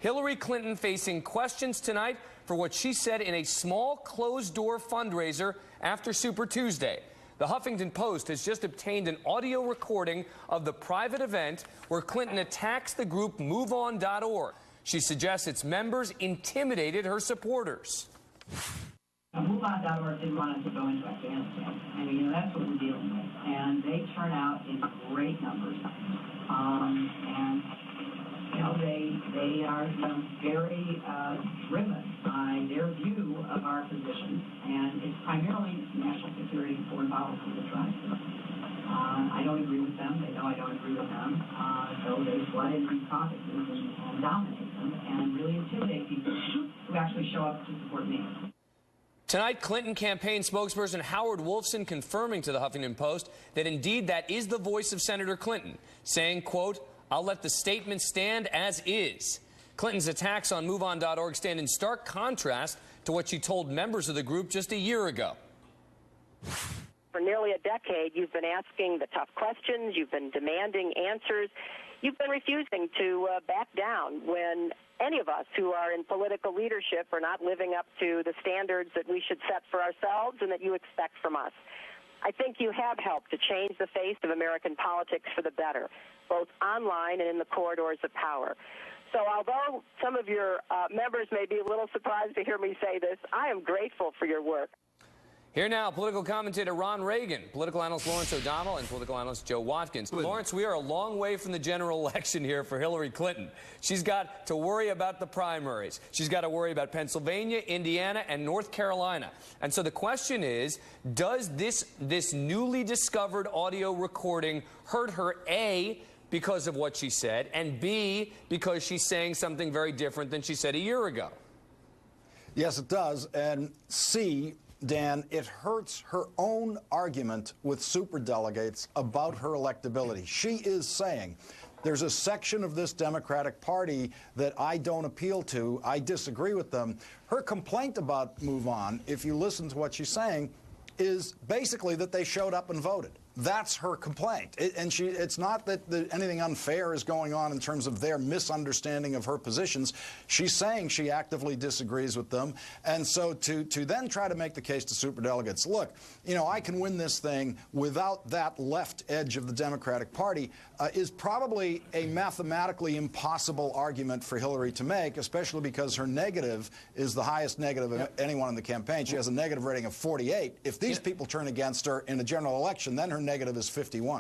Hillary Clinton facing questions tonight for what she said in a small closed-door fundraiser after Super Tuesday. The Huffington Post has just obtained an audio recording of the private event where Clinton attacks the group MoveOn.org. She suggests its members intimidated her supporters. MoveOn.org didn't want us to go into Afghanistan. And, that's what we're dealing with. And they turn out in great numbers. They are very driven by their view of our position. And it's primarily national security and foreign policy that drives them. I don't agree with them. They know I don't agree with them. So they flood into these caucuses and dominate them and really intimidate people who actually show up to support me. Tonight, Clinton campaign spokesperson Howard Wolfson confirming to the Huffington Post that indeed that is the voice of Senator Clinton, saying, quote, "I'll let the statement stand as is." Clinton's attacks on MoveOn.org stand in stark contrast to what she told members of the group just a year ago. For nearly a decade, you've been asking the tough questions, you've been demanding answers, you've been refusing to back down when any of us who are in political leadership are not living up to the standards that we should set for ourselves and that you expect from us. I think you have helped to change the face of American politics for the better, both online and in the corridors of power. So although some of your members may be a little surprised to hear me say this, I am grateful for your work. Here now, political commentator Ron Reagan, political analyst Lawrence O'Donnell, and political analyst Joe Watkins. Lawrence, we are a long way from the general election here for Hillary Clinton. She's got to worry about the primaries. She's got to worry about Pennsylvania, Indiana, and North Carolina. And so the question is, does this newly discovered audio recording hurt her, A, because of what she said, and B, because she's saying something very different than she said a year ago? Yes, it does. And C, Dan, it hurts her own argument with superdelegates about her electability. She is saying there's a section of this Democratic Party that I don't appeal to. I disagree with them. Her complaint about MoveOn, if you listen to what she's saying, is basically that they showed up and voted. That's her complaint. It's not that anything unfair is going on in terms of their misunderstanding of her positions. She's saying she actively disagrees with them. And so to then try to make the case to superdelegates, look, I can win this thing without that left edge of the Democratic Party is probably a mathematically impossible argument for Hillary to make, especially because her negative is the highest negative of anyone in the campaign. She has a negative rating of 48. If these people turn against her in a general election, then her negative is 51.